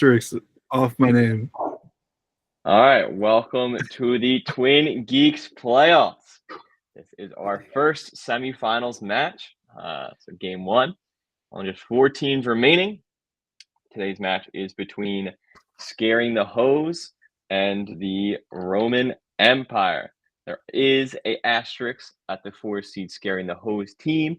asterisk off my name. All right, welcome to the Twin Geeks playoffs. This is our first semifinals match. So game one, only just 4 teams remaining. Today's match is between Scaring the Hose and the Roman Empire. There is a asterisk at the 4 seed Scaring the Hose team.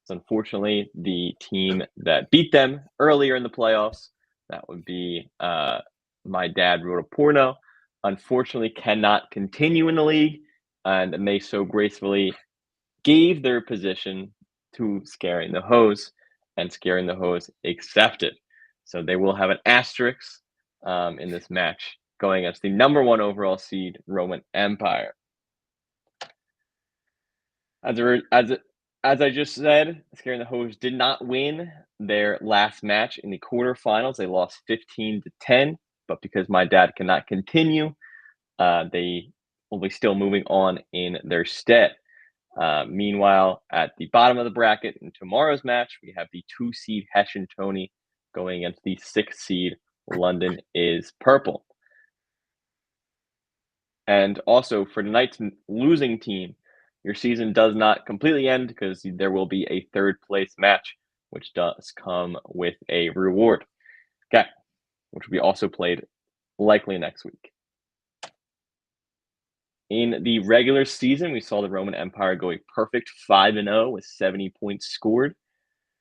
It's unfortunately the team that beat them earlier in the playoffs. That would be My Dad Wrote a Porno. Unfortunately, cannot continue in the league, and they so gracefully gave their position to Scaring the Hose, and Scaring the Hose accepted. So they will have an asterisk in this match going against the number 1 overall seed, Roman Empire. As I just said, Scaring the Hose did not win their last match in the quarterfinals. They lost 15-10, but because My Dad cannot continue, they will be still moving on in their stead. Meanwhile, at the bottom of the bracket in tomorrow's match, we have the 2 seed Hessian Tony going against the 6 seed London is Purple. And also for tonight's losing team, your season does not completely end because there will be a 3rd place match, which does come with a reward. Okay, which will be also played likely next week. In the regular season, we saw the Roman Empire go a perfect 5-0 with 70 points scored.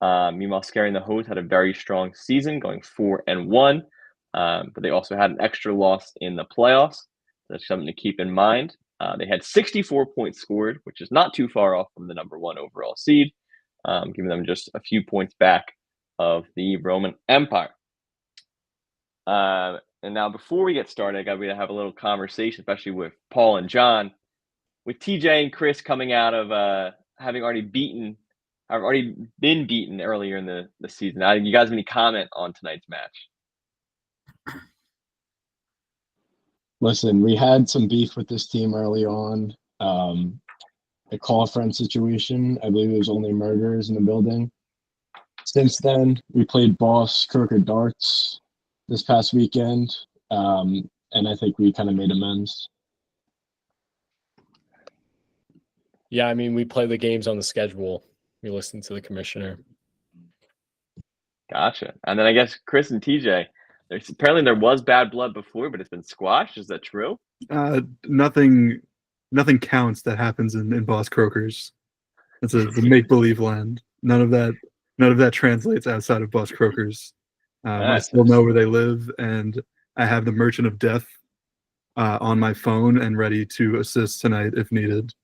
Meanwhile, Scaring the Hose had a very strong season, going 4-1, but they also had an extra loss in the playoffs. That's something to keep in mind. They had 64 points scored, which is not too far off from the number 1 overall seed, giving them just a few points back of the Roman Empire. And now, before we get started, we're going to have a little conversation, especially with Paul and John, with TJ and Chris coming out of having already been beaten earlier in the season. You guys have any comment on tonight's match? Listen, we had some beef with this team early on. A call friend situation. I believe it was only murderers in the building. Since then, we played Boss Crooked Darts this past weekend, and I think we kind of made amends. Yeah, I mean, we play the games on the schedule. We listen to the commissioner. Gotcha. And then I guess Chris and TJ, apparently there was bad blood before, but it's been squashed. Is that true? Nothing counts that happens in Boss Croakers. It's a make-believe land. None of that translates outside of Boss Croakers. I still know where they live, and I have the Merchant of Death on my phone and ready to assist tonight if needed.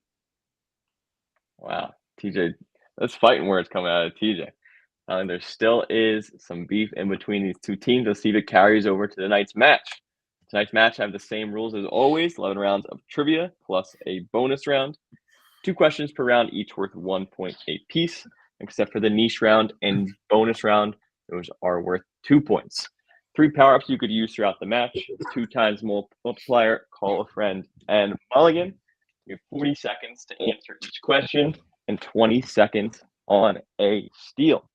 Wow, TJ, that's fighting words coming out of TJ. There still is some beef in between these 2 teams. Let's see if it carries over to tonight's match. Tonight's match have the same rules as always: 11 rounds of trivia plus a bonus round. 2 questions per round, each worth 1 point apiece, except for the niche round and bonus round. Those are worth 2 points. 3 power-ups you could use throughout the match: 2 times multiplier, call a friend, and mulligan. You have 40 seconds to answer each question and 20 seconds on a steal.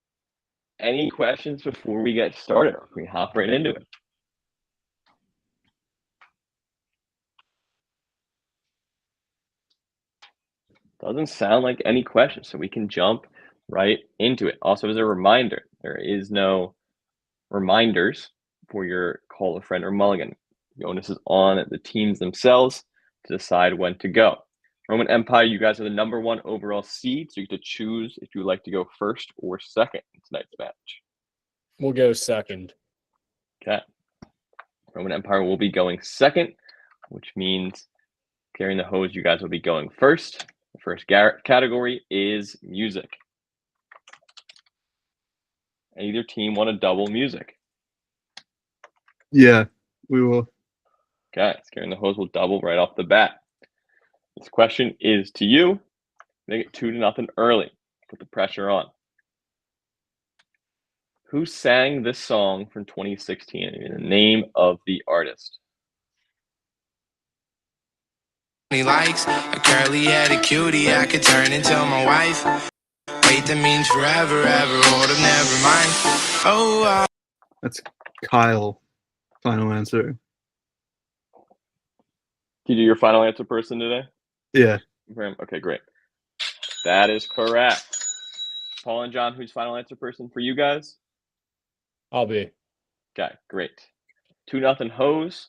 Any questions before we get started, or can we hop right into it? Doesn't sound like any questions, so we can jump right into it. Also, as a reminder, there is no reminders for your call a friend or mulligan. The onus is on the teams themselves to decide when to go. Roman Empire, you guys are the number 1 overall seed, so you get to choose if you would like to go first or second in tonight's match. We'll go second. Okay. Roman Empire will be going second, which means Carrying the Hose, you guys will be going first. The first category is music. Either team want to double music? Yeah, we will. Okay, Scaring the Hose will double right off the bat. This question is to you. Make it 2-0 early. Put the pressure on. Who sang this song from 2016? And the name of the artist. He likes a curly-headed cutie. I could turn into my wife. Wait, that means forever, ever, or never mind. Oh, That's Kyle. Final answer. Did you do your final answer person today? Yeah. Okay, great. That is correct. Paul and John, who's final answer person for you guys? I'll be. Okay, great. 2-0 hose.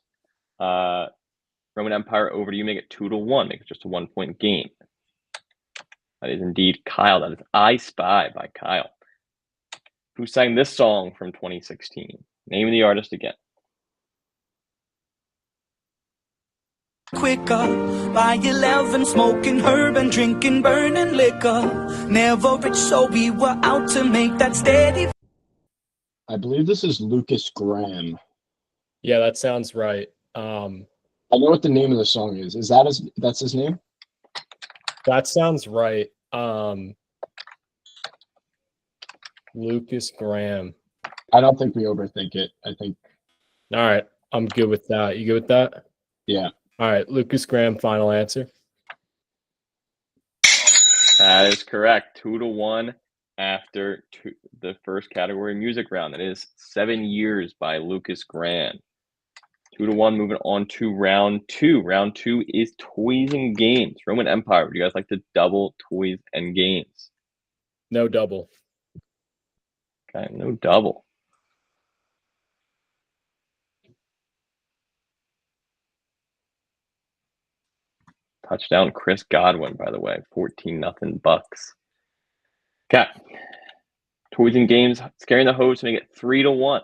Roman Empire over to you. Make it 2-1. Make it just a 1-point game. That is indeed Kyle. That is I Spy by Kyle. Who sang this song from 2016? Name of the artist again. Quicker by 11, smoking herb and drinking burning liquor. Never rich, so we were out to make that steady. I believe this is Lucas Graham. Yeah, that sounds right. I know what the name of the song is. That's his name? That sounds right. Lucas Graham. I don't think we overthink it. I think. All right, I'm good with that. You good with that? Yeah. All right, Lucas Graham, final answer. That is correct. 2-1 after the first category music round. That is 7 Years by Lucas Graham. 2-1, moving on to round 2. Round 2 is toys and games. Roman Empire, would you guys like to double toys and games? No double. Okay, no double. Touchdown, Chris Godwin, by the way. 14-0 Bucks. Okay. Toys and games, scaring the host to make it 3-1.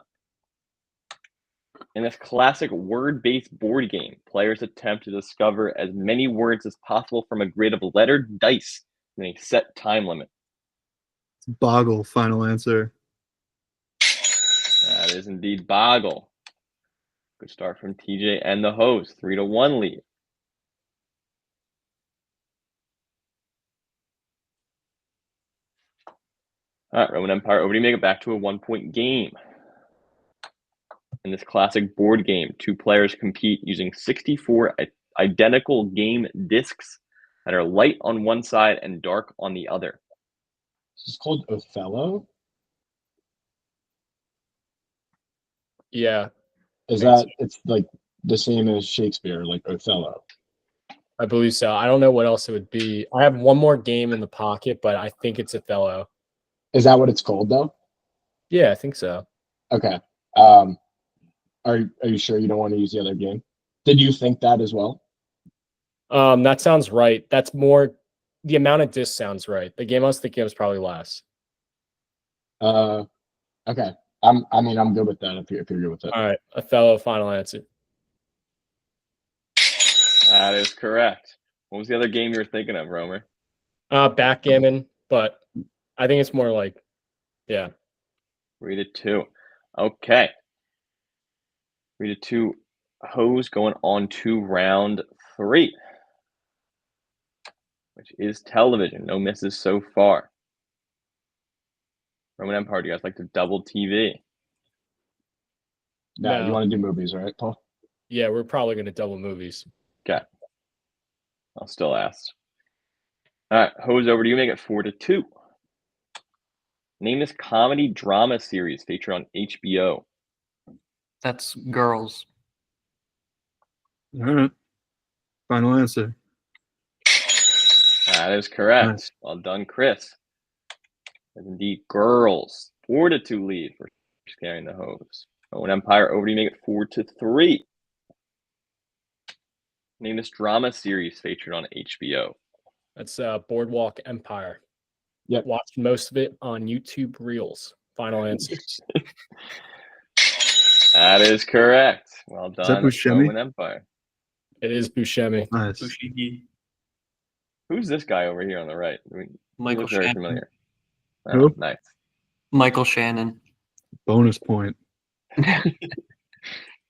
In this classic word-based board game, players attempt to discover as many words as possible from a grid of lettered dice in a set time limit. Boggle, final answer. That is indeed Boggle. Good start from TJ and the host. 3-1 lead. All right, Roman Empire, over to you. Make it back to a 1-point game. In this classic board game, 2 players compete using 64 identical game discs that are light on one side and dark on the other. This is called Othello. Yeah, It's like the same as Shakespeare, like Othello. I believe so. I don't know what else it would be. I have one more game in the pocket, but I think it's Othello. Is that what it's called though? Yeah, I think so. Okay. Are you sure you don't want to use the other game? Did you think that as well? That sounds right. That's more the amount of discs sounds right. The game I was thinking was probably less. Okay. I'm good with that if you're good with it. All right, Othello, final answer. That is correct. What was the other game you were thinking of, Romer? Backgammon, but I think it's more like, yeah. 3-2. Okay. 3-2. Hose going on to round 3, which is television. No misses so far. Roman Empire, do you guys like to double TV? No, No. you want to do movies, right, Paul? Yeah, we're probably going to double movies. Okay. I'll still ask. All right, Hose, over to you. Make it 4-2. Name this comedy drama series featured on HBO. That's Girls. All right. Final answer. That is correct. Nice. Well done, Chris. That's indeed Girls. 4-2 lead for scaring the hose. Roman Empire, over to you. Make it 4-3. Name this drama series featured on HBO. That's Boardwalk Empire. Yep. Watched most of it on YouTube Reels. Final answer. That is correct. Well that done, Buscemi? Roman Empire. It is Buscemi. Nice. Fushigi. Who's this guy over here on the right? I mean, he Michael looks very Shannon. familiar. Oh, Who? nice. Michael Shannon. Bonus point.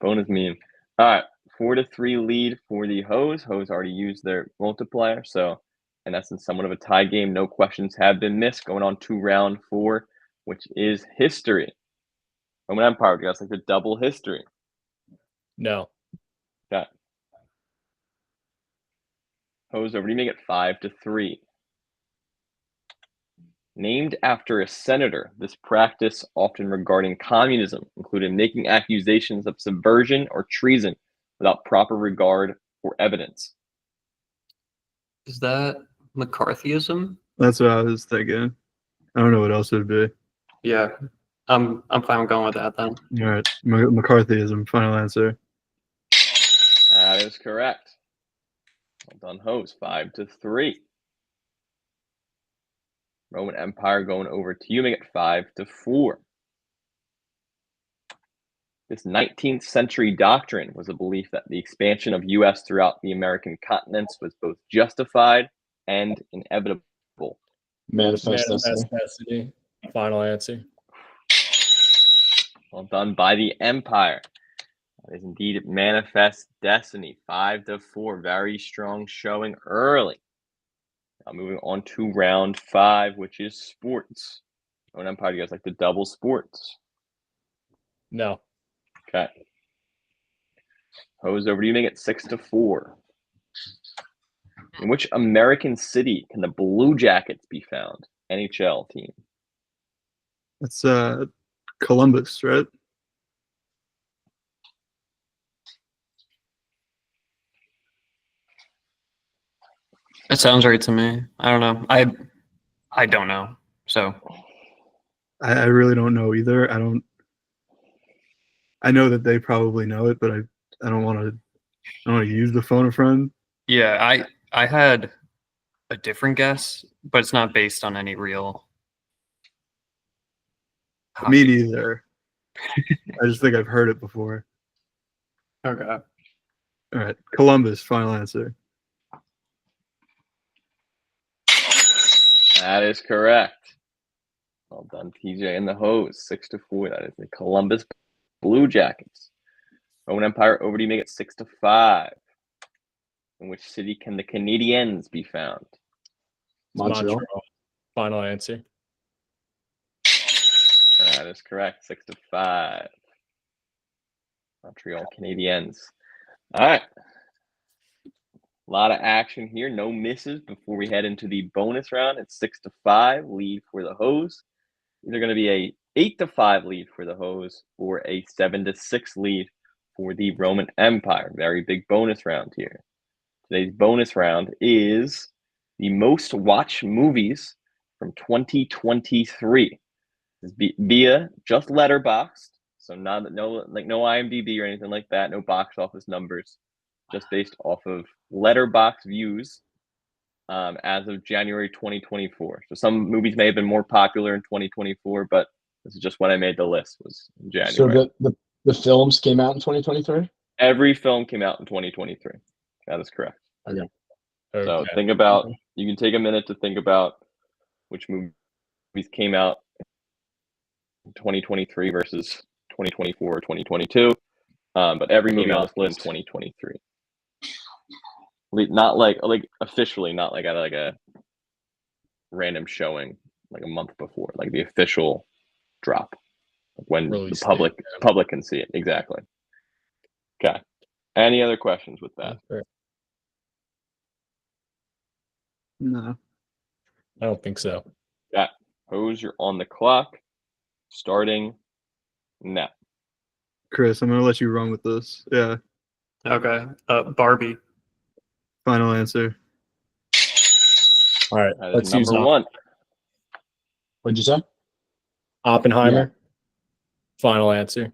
Bonus meme. All right, 4-3 lead for the Hose. Hose already used their multiplier, so in essence, somewhat of a tie game. No questions have been missed. Going on to round 4, which is history. Roman Empire, do you guys like the double history? No. Okay. Hose, over to you. Make it 5-3. Named after a senator, this practice, often regarding communism, included making accusations of subversion or treason without proper regard for evidence. Is that McCarthyism? That's what I was thinking. I don't know what else it would be. Yeah. I'm fine with going with that then. All right, McCarthyism. Final answer. That is correct. Well done, host. 5-3. Roman Empire going over to you, make it 5-4. This 19th century doctrine was a belief that the expansion of U.S. throughout the American continents was both justified and inevitable. Manifest Destiny. Destiny. Final answer. Well done by the Empire. That is indeed Manifest Destiny. 5-4. Very strong showing early. Now moving on to round 5, which is sports. Roman Empire, do you guys like the double sports? No. Okay. Hose, over to you, make it 6-4. In which American city can the Blue Jackets be found? NHL team. It's Columbus, right? That sounds right to me. I don't know. I don't know. So I really don't know either. I know that they probably know it, but I don't want to use the phone a friend. yeah, I had a different guess, but it's not based on any real. Me neither. I just think I've heard it before. Okay. All right, Columbus. Final answer. That is correct. Well done, TJ and the hose. 6-4. That is the Columbus Blue Jackets. Roman Empire, over to you, make it 6-5. In which city can the Canadiens be found? Montreal. Final answer. That is correct. 6-5. Montreal Canadiens. All right. A lot of action here. No misses before we head into the bonus round. It's 6-5 lead for the hose. Either going to be a 8-5 lead for the hose or a 7-6 lead for the Roman Empire. Very big bonus round here. Today's bonus round is the most watched movies from 2023. This is via just Letterboxd, so no IMDb or anything like that. No box office numbers, just based off of Letterboxd views as of January 2024. So some movies may have been more popular in 2024, but this is just when I made the list, was in January. So the films came out in 2023? Every film came out in 2023. That is correct. Okay. So think about, you can take a minute to think about which movies came out in 2023 versus 2024 or 2022. But every movie on this list in 2023. Not like officially, not like at like a random showing like a month before, like the official drop, when the public can see it. Exactly. Okay. Any other questions with that? No. I don't think so. Yeah. Hose, you're on the clock. Starting now. Chris, I'm going to let you run with this. Yeah. Okay. Barbie. Final answer. All right. Let's number one. What'd you say? Oppenheimer. Yeah. Final answer.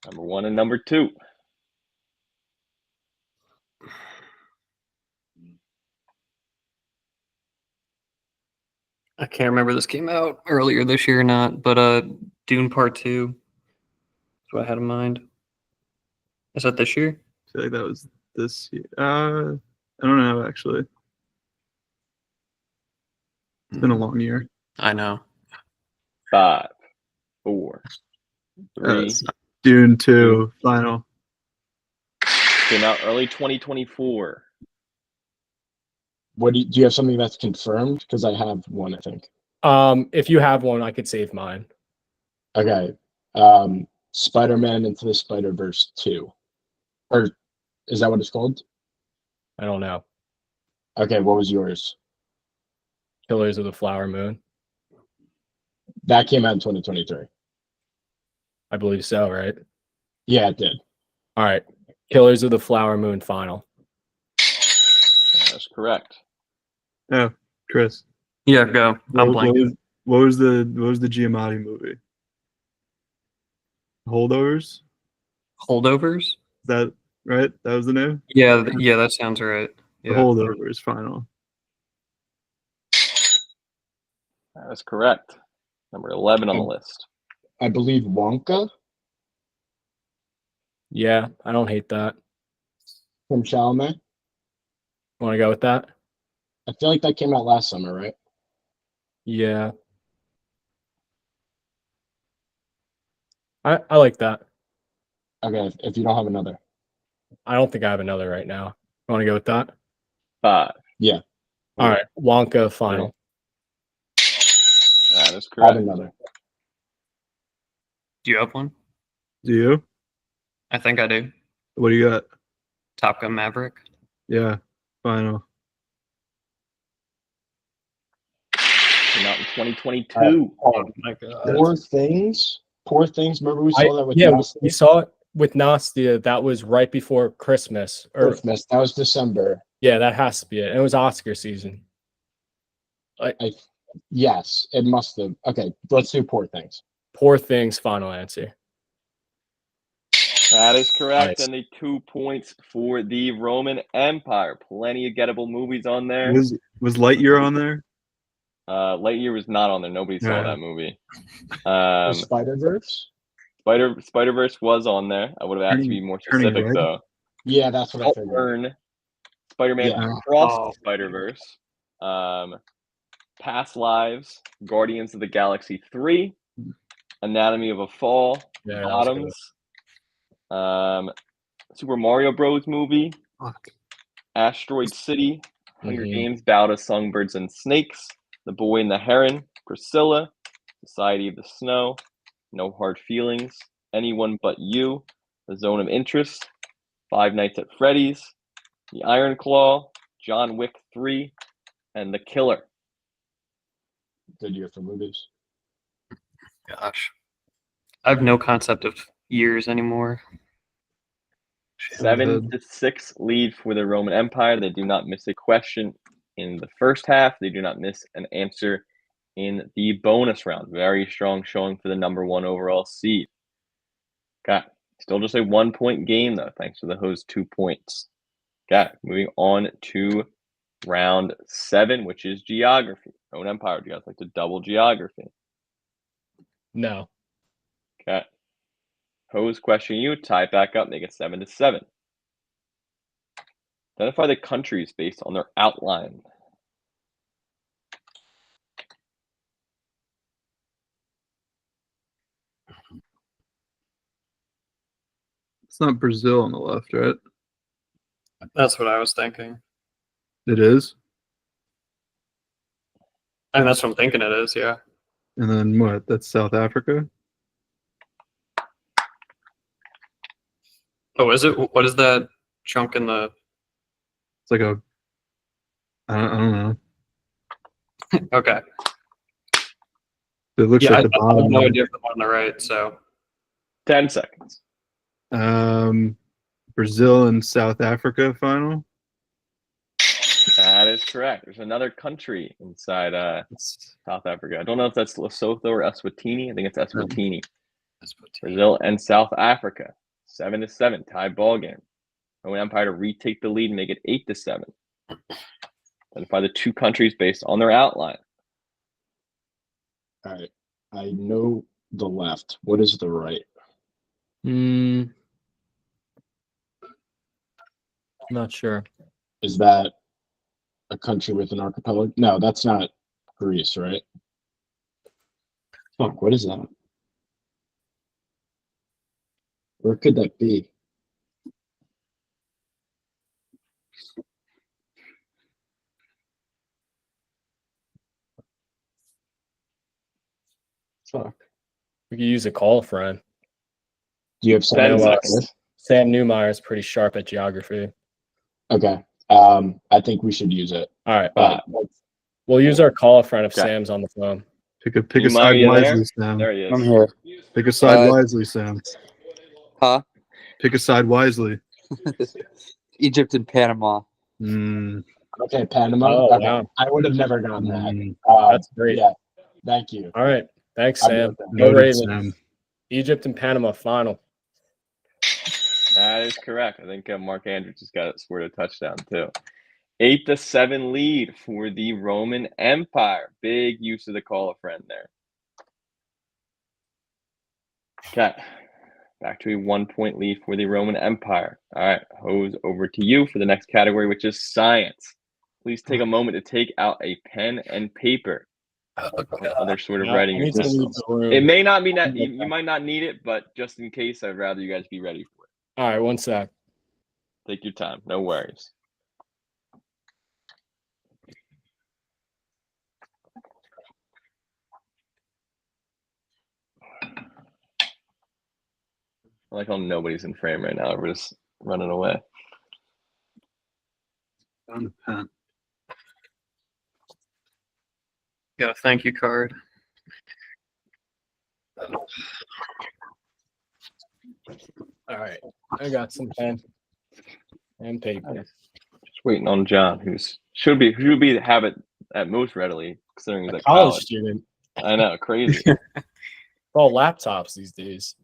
Number one and number two. I can't remember this came out earlier this year or not, but Dune Part 2 is what I had in mind. Is that this year? I feel like that was this year. I don't know, actually. It's been a long year. I know. 5, 4, 3. Dune 2 final. Came out early 2024. Do you have something that's confirmed? Because I have one, I think. If you have one, I could save mine. Okay. Spider-Man Into the Spider-Verse 2. Or is that what it's called? I don't know. Okay, what was yours? Killers of the Flower Moon. That came out in 2023. I believe so, right? Yeah, it did. All right. Killers of the Flower Moon final. That's correct. Oh, Chris. Yeah, go. I'm blanking. What was the Giamatti movie? Holdovers? Holdovers? Is that right? That was the name? Yeah, that sounds right. The Yeah. Holdovers final. That is correct. Number 11 on the list. I believe Wonka Yeah, I don't hate that. from Chalamet. Want to go with that? I feel like that came out last summer, right? Yeah. I like that. Okay, if you don't have another. I don't think I have another right now. Want to go with that? 5. Yeah. All right. Wonka final. That is I have correct. another. Do you have one? Do you? I think I do. What do you got? Top Gun Maverick. Yeah, final. Came out in 2022. Oh my god. Poor things. Remember we saw that with Yeah, Nastia? we saw it with Nastia. That was right before Christmas. Or Christmas. That was December. yeah, that has to be it. And it was Oscar season. Yes, it must have. Okay, let's do Poor Things. Poor Things final answer. That is correct. Nice. And the 2 points for the Roman Empire. Plenty of gettable movies on there. Was Lightyear on there? Lightyear was not on there. Nobody saw Yeah. that movie. Spider-Verse? Spider-Verse was on there. I would have asked you to be more Turning specific, Red? though. Yeah, that's what I Don't figured. Burn, Spider-Man Yeah. Across Oh. the Spider-Verse, Past Lives, Guardians of the Galaxy 3, Anatomy of a Fall, Yeah, that was good. Bottoms, Super Mario Bros. Movie, Fuck. Asteroid City, Hunger Mhm. Games, Bout of Songbirds and Snakes, The Boy and the Heron, Priscilla, Society of the Snow, No Hard Feelings, Anyone But You, The Zone of Interest, Five Nights at Freddy's, The Iron Claw, John Wick 3, and The Killer. Good year for movies. Gosh. I have no concept of years anymore. 7-6 lead for the Roman Empire. They do not miss a question in the first half. They do not miss an answer in the bonus round. Very strong showing for the number 1 overall seed. Okay. Still just a 1-point game, though, thanks to the host 2 points. Okay. Moving on to round 7, which is geography. Roman Empire, do you guys like to double geography? No. Okay. Pose question you, tie it back up, make it 7-7. Identify the countries based on their outline. It's not Brazil on the left, right? That's what I was thinking. It is. And that's what I'm thinking it is, yeah. And then what? That's South Africa? Oh, is it? What is that chunk in the... It's like a... I don't know. Okay. It looks Yeah, like I the have bottom. no idea if the one on the right, so... 10 seconds. Brazil and South Africa final? That is correct. There's another country inside South Africa. I don't know if that's Lesotho or Eswatini. I think it's Eswatini. Brazil and South Africa. 7-7. Tie ball game. Roman Empire to retake the lead and make it 8-7. Identify the 2 countries based on their outline. All right. I know the left. What is the right? I'm not sure. Is that a country with an archipelago? No, that's not Greece, right? Fuck, what is that? Where could that be? Fuck. We could use a call friend. Do you have 10 something? seconds. Sam Newmeyer is pretty sharp at geography. Okay. I think we should use it. All right. But We'll use our call a friend if Okay. Sam's on the phone. Pick a You side mind, you there? wisely, Sam. There he is. I'm here. Pick a side Uh, wisely, Sam. Huh? Pick a side wisely. Egypt and Panama. Mm, Okay, Panama. Oh, Okay. wow. I would have never gotten that. mm. That's great. Yeah. Thank you. All right. Thanks, I'll go Sam. with that. Go Noted, Ravens. Sam. Egypt and Panama final. That is correct. I think Mark Andrews just got scored a touchdown too. 8-7 lead for the Roman Empire. Big use of the call a friend there. Okay. Back to a 1-point lead for the Roman Empire. All right, Hose, over to you for the next category, which is science. Please take a moment to take out a pen and paper. Other sort of Yeah, writing I need to leave utensils. the room. It may not be that you might not need it, but just in case, I'd rather you guys be ready for it. All right, one sec. Take your time, no worries. I like how nobody's in frame right now. We're just running away. Found the pen. Got a thank you card. All right. I got some pen and paper. Just waiting on John, who's should have it at most readily, considering he's A at college college. student. I know, crazy. All laptops these days.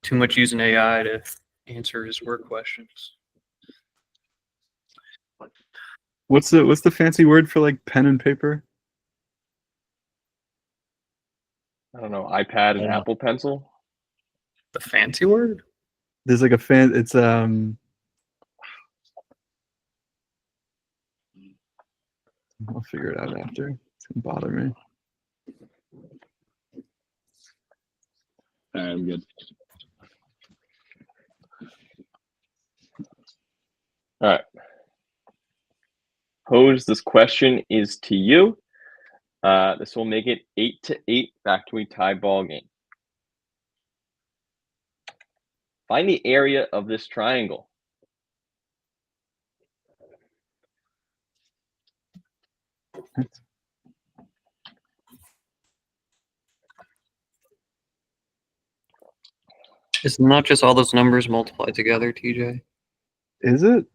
Too much using AI to answer his work questions. What's the fancy word for like pen and paper? I don't know, iPad and Yeah. Apple Pencil. The fancy word? There's like a fan. It's I'll figure it out after. It's gonna bother me. All right, I'm good. All right. Hose, this question is to you. This will make it 8-8, back to a tie ball game. Find the area of this triangle. It's not just all those numbers multiplied together, TJ. Is it?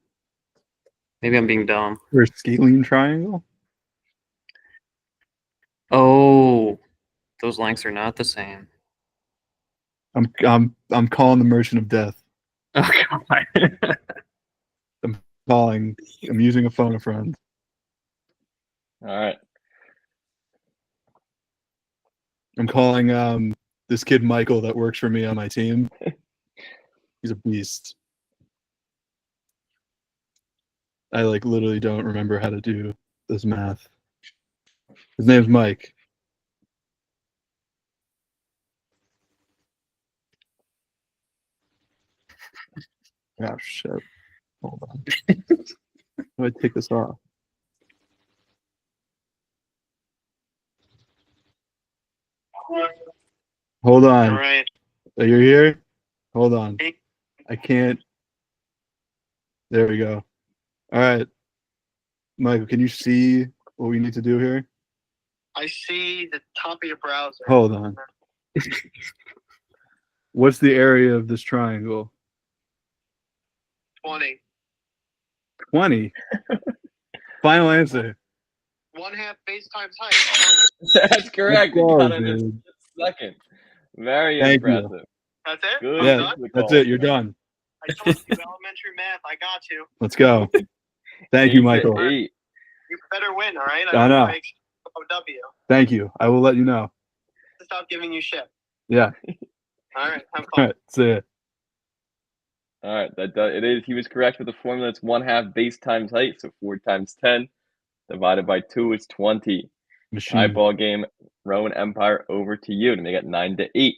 Maybe I'm being dumb. Or a scalene triangle? Oh, those lengths are not the same. I'm calling the Merchant of Death. Oh god. I'm using a phone a friend. All right. I'm calling this kid Michael that works for me on my team. He's a beast. I like literally don't remember how to do this math. His name's Mike. Oh shit. Hold on. How do I take this off? Hold on. Right. Oh, you're here? Hold on. I can't. There we go. All right. Michael, can you see what we need to do here? I see the top of your browser. Hold on. What's the area of this triangle? 20. 20. Final answer. 1/2 base times height. That's correct. You go, got it in dude. a second. Very Thank you. impressive. That's it? Good. I'm Yeah, done? that's it. You're done. I told you, elementary math. I got you. Let's go. Thank you, Michael. 8-8. You better win, all right? I know. Make sure W. Thank you. I will let you know. Stop giving you shit. Yeah. All right, have All fun. right. See ya. All right, it is. He was correct with the formula. It's 1/2 base times height, so 4 times 10 divided by 2 is 20. Tie Machine. ball game. Roman Empire, over to you to make it 9-8.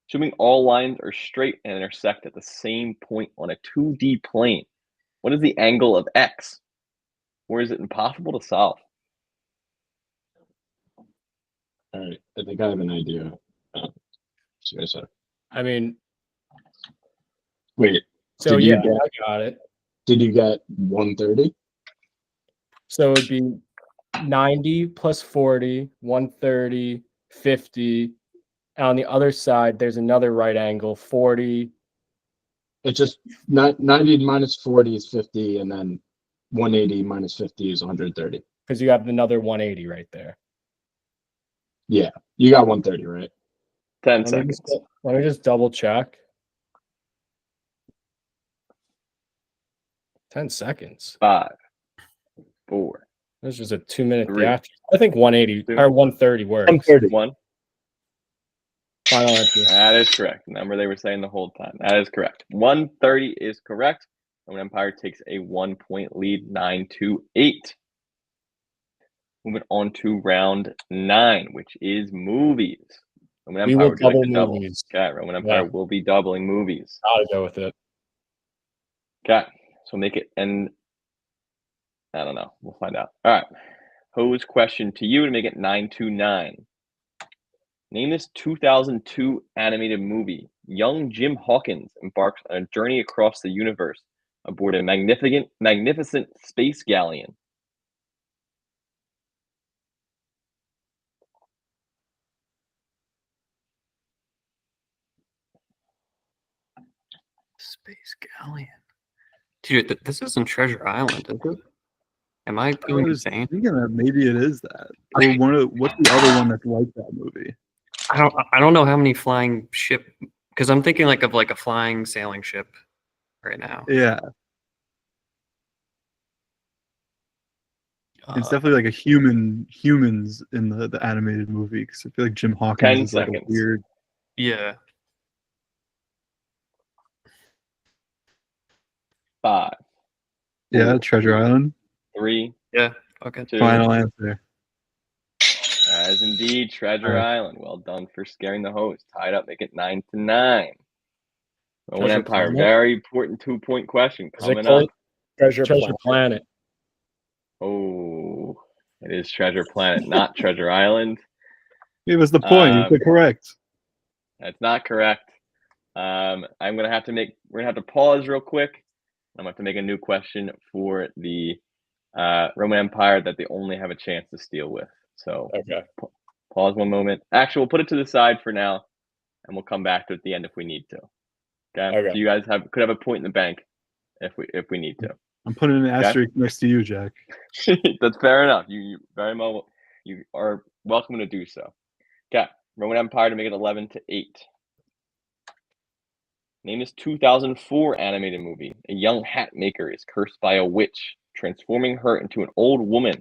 Assuming all lines are straight and intersect at the same point on a 2D plane, what is the angle of X? Or is it impossible to solve? All right, I think I have an idea. Seriously. I mean, Wait, so Did you yeah, get- I got it. did you get 130? So it would be 90 plus 40, 130, 50. And on the other side, there's another right angle, 40. It's just 90 minus 40 is 50, and then 180 minus 50 is 130. Because you have another 180 right there. Yeah, you got 130, right? 10 Let me seconds. just double check. 10 seconds. 5, 4, This was a 2-minute 3, theatrical. I think 180 2, or 130 works. 130. 1. Final answer. That is correct. The number they were saying the whole time. That is correct. 130 is correct. Roman Empire takes a 1-point lead, 9-8. Moving on to round 9, which is movies. Roman We Empire, will would you like double to double? movies. Okay, Roman Empire Yeah. will be doubling movies. Gotta go with it. Okay, so make it, and I don't know. We'll find out. All right. Pose question to you to make it 9-9. Name this 2002 animated movie. Young Jim Hawkins embarks on a journey across the universe aboard a magnificent space galleon. Space Galleon. Dude, this isn't Treasure Island, is it? Am I I going was insane? thinking that maybe it is that. Or what's the other one that's like that movie? I don't know how many flying ship, because I'm thinking of a flying sailing ship right now. Yeah, it's definitely like a humans in the animated movie, because I feel like Jim Hawkins 10 is like a seconds. weird. Yeah. 5, Yeah, 4, Treasure Island. 3, Yeah. Okay. 2. Final answer. That is indeed Treasure All right. Island. Well done for scaring the host. Tied up, make it 9-9. Roman Treasure Empire, Planet? very important 2-point question Is it coming called up. Treasure Planet? Oh, it is Treasure Planet, not Treasure Island. Give us the point. You said correct. That's not correct. We're gonna have to pause real quick. I'm gonna have to make a new question for the Roman Empire that they only have a chance to steal with. So Okay. pause one moment. Actually, we'll put it to the side for now, and we'll come back to it at the end if we need to. Okay. Okay. So you guys could have a point in the bank if we need to. I'm putting an asterisk next to you, Jack. That's fair enough. You very much you are welcome to do so. Okay. Roman Empire to make it 11-8. Name this 2004 animated movie. A young hat maker is cursed by a witch, transforming her into an old woman.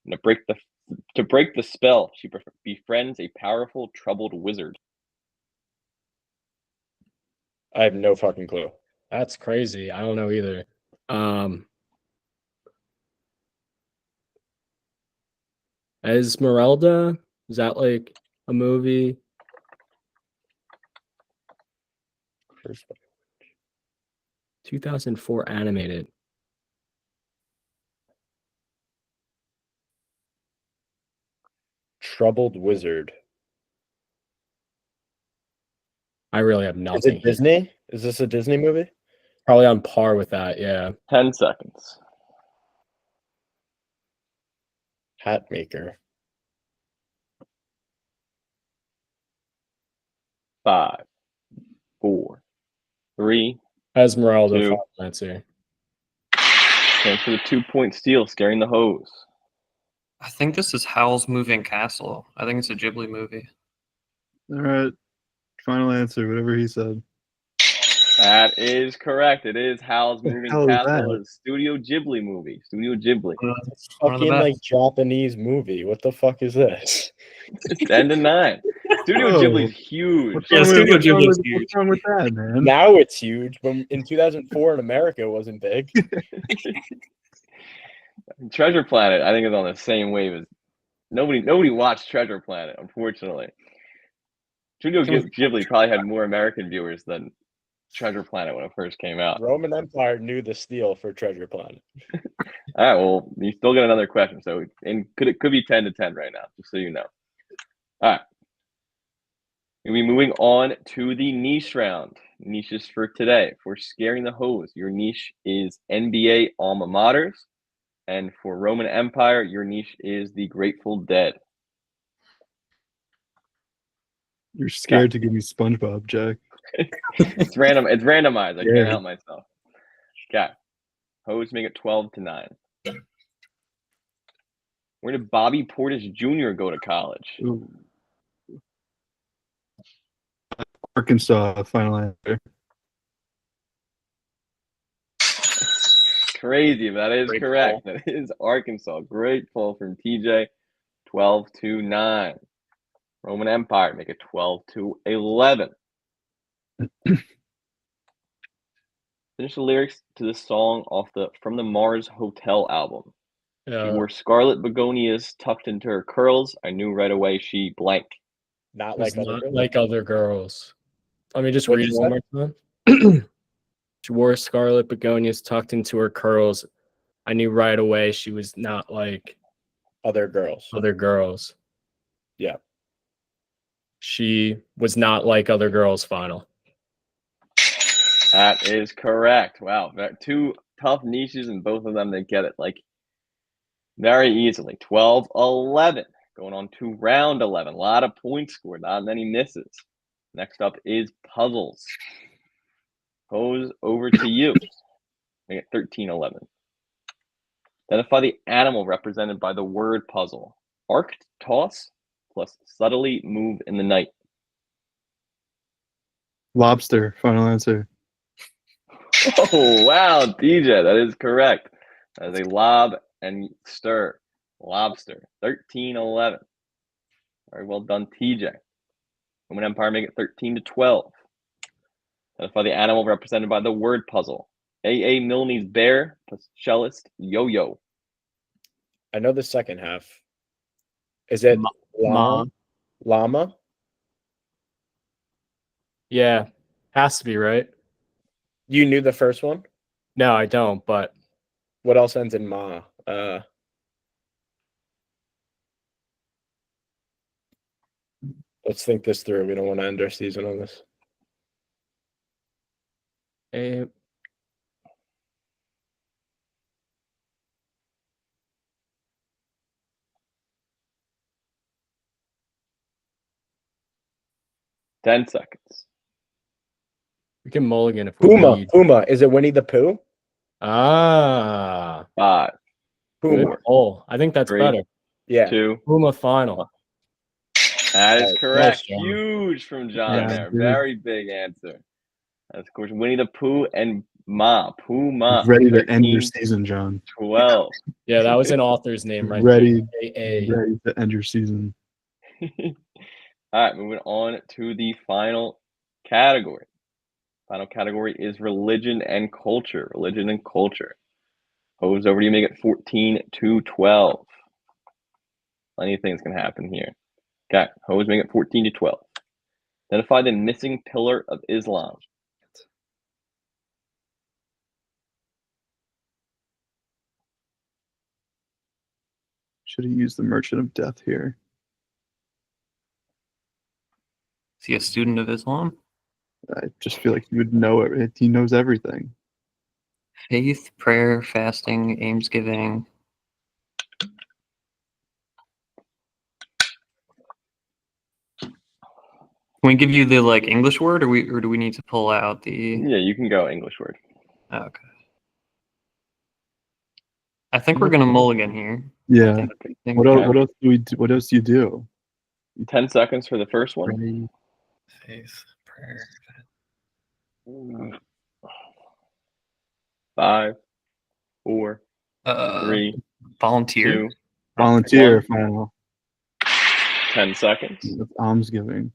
And to break the spell, she befriends a powerful, troubled wizard. I have no fucking clue. That's crazy. I don't know either. Esmeralda? Is that like a movie? 2004 animated. Troubled Wizard. I really have Is nothing. it Disney? Is this a Disney movie? Probably on par with that, yeah. 10 seconds. Hat Maker. 5, 4, 3. Esmeralda, 2. final answer. Thanks for the 2-point steal, scaring the hose. I think this is Howl's Moving Castle. I think it's a Ghibli movie. All right. Final answer, whatever he said. That is correct. It is Howl's Moving hell is Castle, that? a Studio Ghibli movie. Studio Ghibli. It's One of the fucking best. Japanese movie. What the fuck is this? It's 10-9. Studio Whoa. Ghibli's huge. What's Yeah, wrong with- Studio what's wrong Ghibli's with- huge. What's wrong with that, man? Now it's huge, but in 2004 in America it wasn't big. Treasure Planet, I think, is on the same wave as nobody watched Treasure Planet, unfortunately. Studio Ghibli probably had more American viewers than Treasure Planet when it first came out. Roman Empire knew the steal for Treasure Planet. All right, well, you still get another question, so it could be 10-10 right now, just so you know. All right. We'll be moving on to the niche round. Niches for today. For scaring the hose, your niche is NBA alma maters. And for Roman Empire, your niche is the Grateful Dead. You're scared to give me SpongeBob, Jack. It's random. It's randomized. I Yeah. can't help myself. Okay. Hose make it 12-9. Where did Bobby Portis Jr. go to college? Ooh. Arkansas, final answer. Crazy, but that is Great correct. That is Arkansas. Great pull from TJ. 12-9. Roman Empire make it 12-11. Finish the lyrics to this song off the From the Mars Hotel album. She wore scarlet begonias tucked into her curls. I knew right away she blank. Not Was like other not girls. like other girls. Let me just What'd read it you one more time. She wore scarlet begonias tucked into her curls. I knew right away she was not like Other girls. other girls. Yeah. She was not like other girls. Final. That is correct. Wow. Two tough niches, and both of them, they get it like very easily. 12-11. Going on to round 11. A lot of points scored, not many misses. Next up is puzzles. Hose, over to you. Make it 13-11. Identify the animal represented by the word puzzle. Arced toss plus subtly move in the night. Lobster, final answer. Oh, wow, DJ, that is correct. That is a lob and stir. Lobster. 13-11. Very well done, TJ. Roman Empire make it 13-12. Identify the animal represented by the word puzzle. A.A. Milne's bear plus cellist yo-yo. I know the second half. Is it llama? Yeah, has to be right. You knew the first one? No, I don't. But What else ends in ma? Let's think this through. We don't want to end our season on this. a 10 seconds. we can mulligan if we Puma. need. Puma. Is it Winnie the Pooh? Ah, 5, Puma. Four. oh, I think that's 3, better. Yeah. 2. Puma final. That is Nice, correct. John. Huge from John Yeah, there. dude. Very big answer. That's of course Winnie the Pooh and Ma. Puma. Ready to end your 13-12. season, John. Yeah, that was an author's name, right? Ready A. to end your season. All right, moving on to the final category. Final category is religion and culture. Religion and culture. Hose, over to you. Make it 14-12. Plenty of things can happen here. Okay, Hose, make it 14-12. Identify the missing pillar of Islam. Should have used the Merchant of Death here. Is he a student of Islam? I just feel like he would know it. He knows everything. Faith, prayer, fasting, almsgiving. Can we give you the like English word, or do we need to pull out the? Yeah, you can go English word. Okay. I think we're gonna mulligan here. Yeah. I think What else do we do? What else do you do? 10 seconds for the first one. Ready? Faith, prayer. 5, 4, 3, Volunteer. 2, Volunteer, One. final. 10 seconds. That's almsgiving.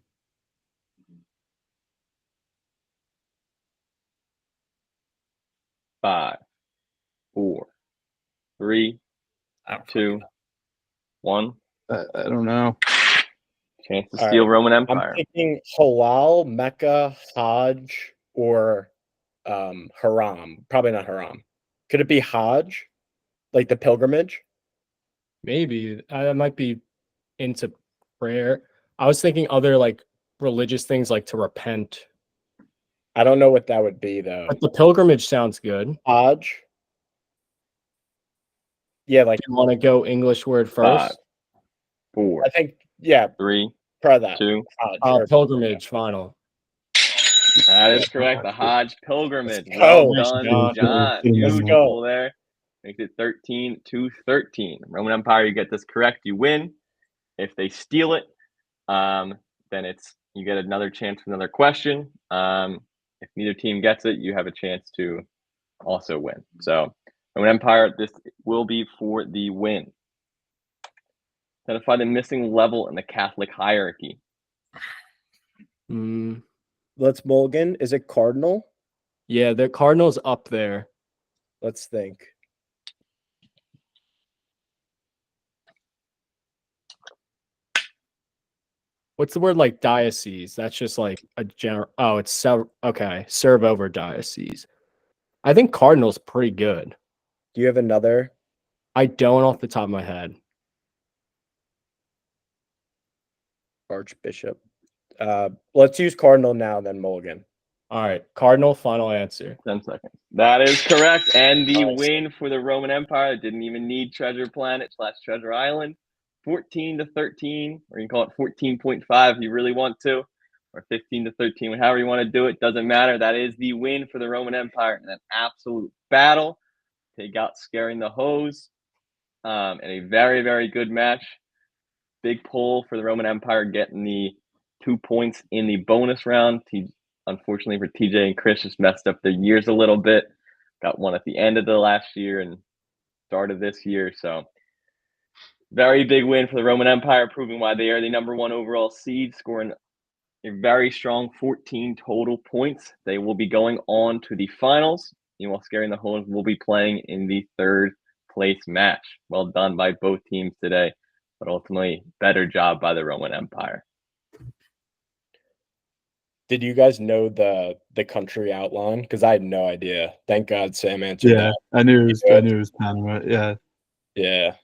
5, 4, 3, I don't 2, 1. I don't know. Chance to All steal right. Roman I'm Empire. thinking halal, Mecca, Hajj, or haram. Probably not haram. Could it be Hajj? Like the pilgrimage? Maybe I might be into prayer. I was thinking other like religious things, like to repent. I don't know what that would be though. But the pilgrimage sounds good. Hajj? Yeah, like You want to go English word first? 5, 4, I think, yeah, 3, try that. 2. Pilgrimage final. That is correct. The Hajj pilgrimage. Let's Well go. done, John. John. Let's Beautiful there. Makes it 13-13. Roman Empire, you get this correct, you win. If they steal it, then you get another chance for another question. If neither team gets it, you have a chance to also win. So, Roman Empire, this will be for the win. Identify the missing level in the Catholic hierarchy. Let's mulligan. Is it cardinal? Yeah, the Cardinals up there. Let's think. What's the word like diocese? That's just like a general. Oh, it's okay. Serve over diocese. I think Cardinal's pretty good. Do you have another? I don't off the top of my head. Archbishop. Let's use cardinal now, then mulligan. All right, Cardinal, final answer. 10 seconds. That is correct. And the Nice. win for the Roman Empire didn't even need Treasure Planet / Treasure Island. 14-13, or you can call it 14.5 if you really want to, or 15-13, however you want to do it. Doesn't matter. That is the win for the Roman Empire in an absolute battle. They got scaring the hose in a very, very good match. Big pull for the Roman Empire getting the 2 points in the bonus round. Unfortunately for TJ and Chris, just messed up their years a little bit. Got one at the end of the last year and start of this year. So very big win for the Roman Empire, proving why they are the #1 overall seed, scoring a very strong 14 total points. They will be going on to the finals. Meanwhile, Scaring the Hose will be playing in the 3rd place match. Well done by both teams today, but ultimately better job by the Roman Empire. Did you guys know the country outline? Because I had no idea. Thank God Sam answered Yeah, that. I knew it was Panama. Yeah, Yeah.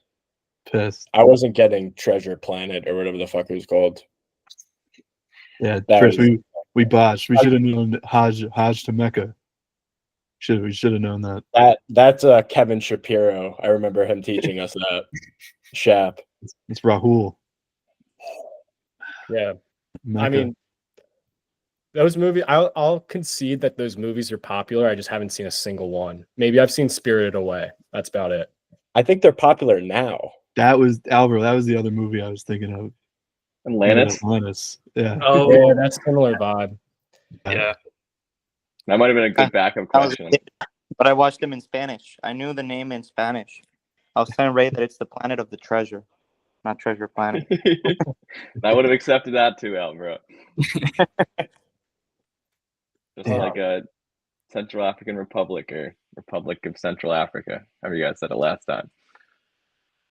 pissed. I wasn't getting Treasure Planet or whatever the fuck it was called. Yeah, That Chris, was- we botched. We should have known Hajj to Mecca. We should have known that. That's Kevin Shapiro. I remember him teaching us that. Shap. It's Rahul. Yeah. Mecca. I mean, those movies. I'll concede that those movies are popular. I just haven't seen a single one. Maybe I've seen Spirited Away. That's about it. I think they're popular now. That was Alvaro. That was the other movie I was thinking of. Atlantis. Yeah. Oh, Yeah, that's similar vibe. yeah. That might have been a good backup question. But I watched them in Spanish. I knew the name in Spanish. I was telling Ray that it's the planet of the treasure, not Treasure Planet. I would have accepted that too, Alvaro. Just like a Central African Republic or Republic of Central Africa, however you guys said it last time.